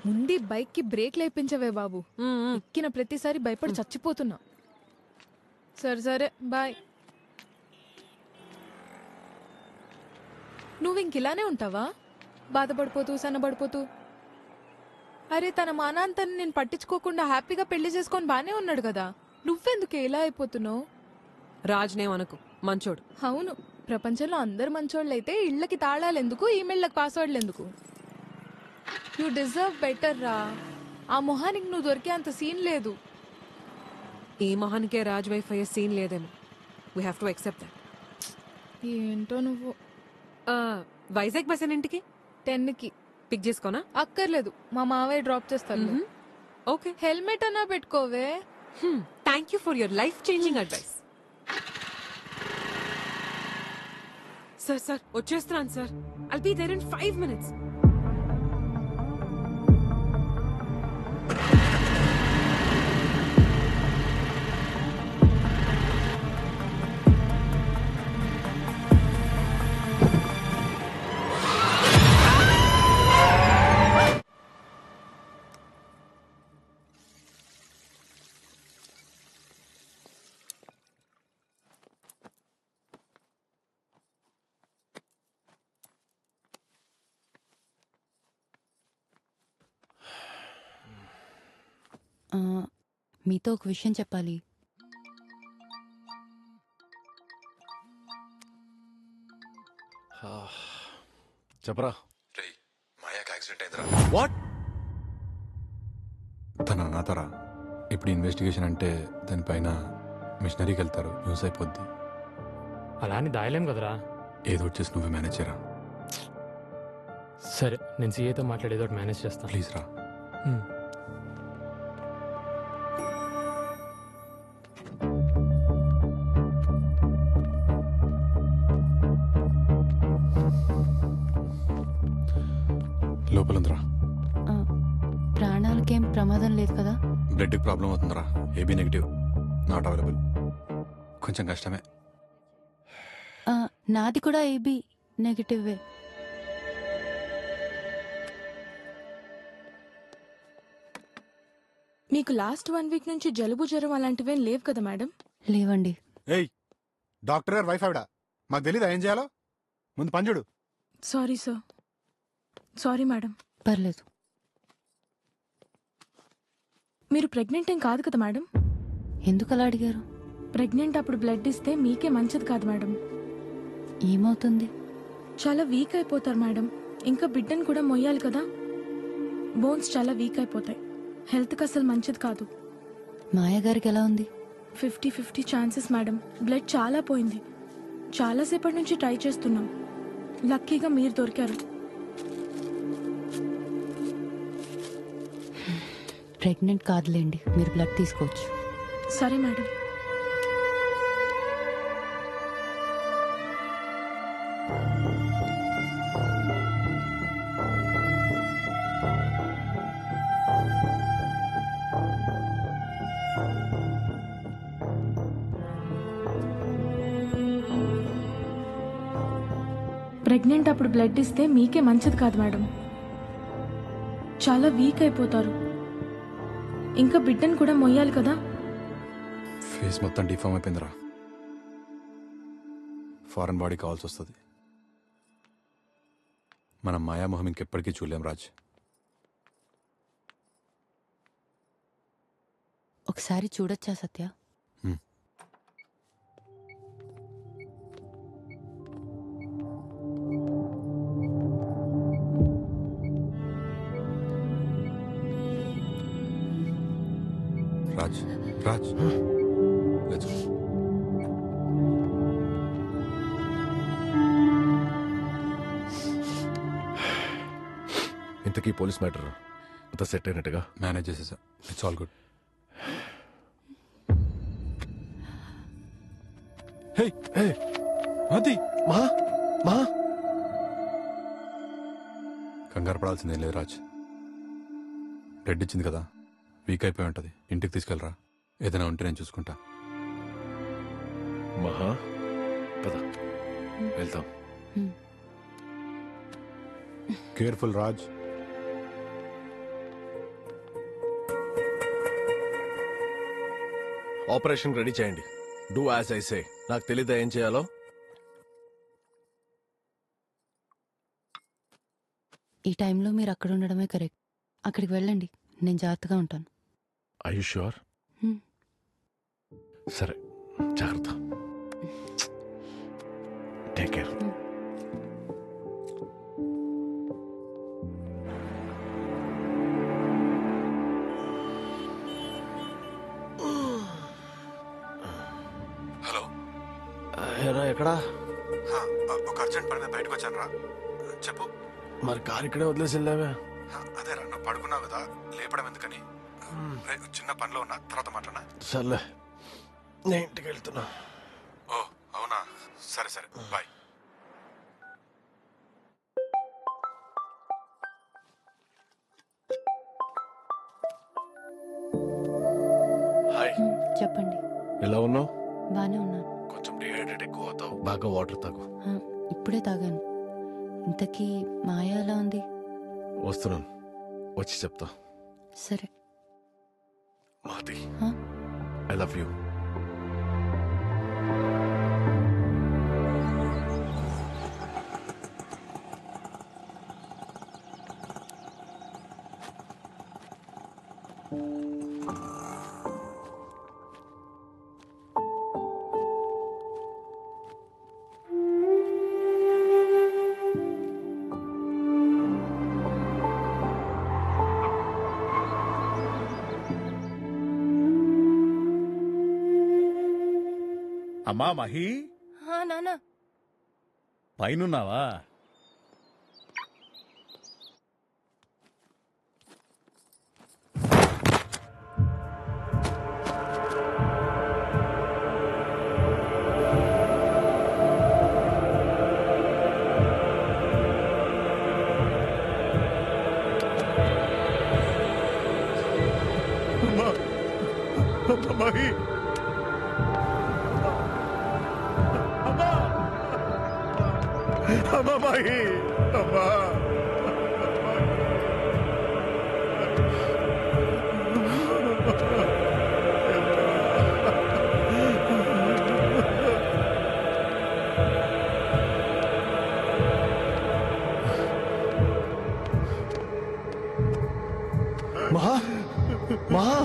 ముందు బైక్ కి బ్రేక్ లేపించవే బాబు. ఎక్కిన ప్రతిసారి భయపడి చచ్చిపోతున్నా. సరే సరే బాయ్. నువ్వు ఇంకిలానే ఉంటావా, బాధపడిపోతూ సన్నబడిపోతూ? అరే తన మానాంతని నేను పట్టించుకోకుండా హ్యాపీగా పెళ్లి చేసుకొని బానే ఉన్నాడు కదా, నువ్వెందుకు ఇలా అయిపోతున్నావు? రాజ్నేమనుకు, మంచోడు. అవును, ప్రపంచంలో అందరు మంచోళ్ళైతే ఇళ్ళకి తాళాలెందుకు, ఈమెయిళ్ళకి పాస్వర్డ్లు ఎందుకు? యూ డిజర్వ్ బెటర్ రా. ఆ మొహానికి నువ్వు దొరికే అంత సీన్ లేదు. ఈ మొహానికే రాజ్ వైఫ్ అయ్యే సీన్ లేదేమో. We have to accept that. ఏంటో నువ్వు. వైజాగ్ బస్ ఎన్నింటికి? 10కి. పిక్ చేసుకోనా? అక్కర్లేదు, మా మావయ్య డ్రాప్ చేస్తాను. ఓకే. హెల్మెట్ అన్నా పెట్టుకోవే. Thank you for your life changing advice. Sir వచ్చేస్తున్నాను sir. I'll be there in 5 minutes. మీతో ఒక విషయం చెప్పాలి. చెప్పరా. మాయాకి యాక్సిడెంట్ అయిందిరా. వాట్? తన అనాథరా. ఇప్పుడు ఇన్వెస్టిగేషన్ అంటే దానిపైన మిషనరీకి వెళ్తారు, న్యూస్ అయిపోద్ది. అలా అని దాయలేం కదరా. ఏదో వచ్చేసి నువ్వే మేనేజ్ చేయరా. సరే, నేను సీఏతో మాట్లాడి ఏదో మేనేజ్ చేస్తాను. ప్లీజ్ రా. లోపలందిరా. ప్రాణాలకేం ప్రమాదం లేదు కదా? బ్లడ్కి ప్రాబ్లం అవుతుందిరా. AB negative, not available. కొంచెం కష్టమే. నాది కూడా ఏబీ నెగిటివే. మీకు లాస్ట్ 1 week నుంచి జలుబు జ్వరం అలాంటివేం లేవు కదా మేడం? లేవండి. ఏయ్, డాక్టర్ గారు వైఫ్ ఆవిడ. మాకు తెలీదా ఏం చేయాలో? ముందు పంజుడు. Sorry sir. Sorry madam. పర్లేదు. మీరు ప్రెగ్నెంట్ ఏం కాదు కదా మేడం? ఎందుకు అలా అడిగారు? ప్రెగ్నెంట్ అప్పుడు బ్లడ్ ఇస్తే మీకే మంచిది కాదు మేడం. ఏమవుతుంది? చాలా వీక్ అయిపోతారు మేడం. ఇంకా బిడ్డను కూడా మొయ్యాలి కదా, బోన్స్ చాలా వీక్ అయిపోతాయి. హెల్త్కి అసలు మంచిది కాదు. మాయగారికి ఎలా ఉంది? 50-50 ఛాన్సెస్ మేడం. బ్లడ్ చాలా పోయింది. చాలాసేపటి నుంచి ట్రై చేస్తున్నాం. లక్కీగా మీరు దొరికారు. ప్రెగ్నెంట్ కాదులేండి, మీరు బ్లడ్ తీసుకోవచ్చు. సరే మేడం. ప్రెగ్నెంట్ అప్పుడు బ్లడ్ ఇస్తే మీకే మంచిది కాదు మేడం. చాలా వీక్ అయిపోతారు. ఇంకా బిడ్డను కూడా మొయ్యాలి కదా. ఫేస్ మొత్తం డిఫామ్ అయిపోయిందిరా. ఫారెన్ బాడీ కావాల్సి వస్తుంది. మనం మాయామోహం ఇంకెప్పటికీ చూడలేం రాజ్. ఒకసారి చూడొచ్చా సత్య? Raj, Raj, let's go. ఇంతకీ పోలీస్ మ్యాటర్ అంతా సెట్ అయినట్టుగా? మేనేజ్ చేసేసా. It's all good. Hey hey అది మా మా కంగారు పడాల్సిందేం లేదు రాజ్. బ్లడ్ ఇచ్చింది కదా, వీక్ అయిపోయి ఉంటుంది. ఇంటికి తీసుకెళ్ళరా. ఏదైనా ఉంటే నేను చూసుకుంటా. మహా పద వెళ్తాం. కేర్ఫుల్ రాజ్. ఆపరేషన్ రెడీ చేయండి. Do as I say. నాకు తెలీదా ఏం చేయాలో? ఈ టైంలో మీరు అక్కడ ఉండడమే కరెక్ట్. అక్కడికి వెళ్ళండి, నేను జాగ్రత్తగా ఉంటాను. I you sure? సరే, జాగ్రత్త. Take care. హలో. ఏరా ఎక్కడా? ఒక అర్జెంట్ పని మీద బయటకు వచ్చాను రా. చెప్పు. మరి కారు ఇక్కడే వదిలేసి వెళ్ళావే? అదే రా, నువ్వు పడుకున్నావు కదా, లేపడం ఎందుకని. చిన్న పనిలో ఉన్నా, తర్వాత మాట్లాడనా? సర్లే, నేను ఇంటికి వెళ్తున్నా. ఓ అవునా, సరే సరే, బాయ్. హాయ్. చెప్పండి. ఎలా ఉన్నావు? బానే ఉన్నాను. కొంచెం డిహైడ్రేట్ ఎక్కువ అవుతావు, బాగా వాటర్ తాగు. ఇప్పుడే తాగాను. ఇంతకీ మాయ ఎలా ఉంది? వస్తున్నాను, వచ్చి చెప్తా. సరే. మహతి, హా? I love you. అమ్మా మహి, నానా పైనున్నావా? మహి, అమ్మా మహి, అమ్మా. మహా, మహా,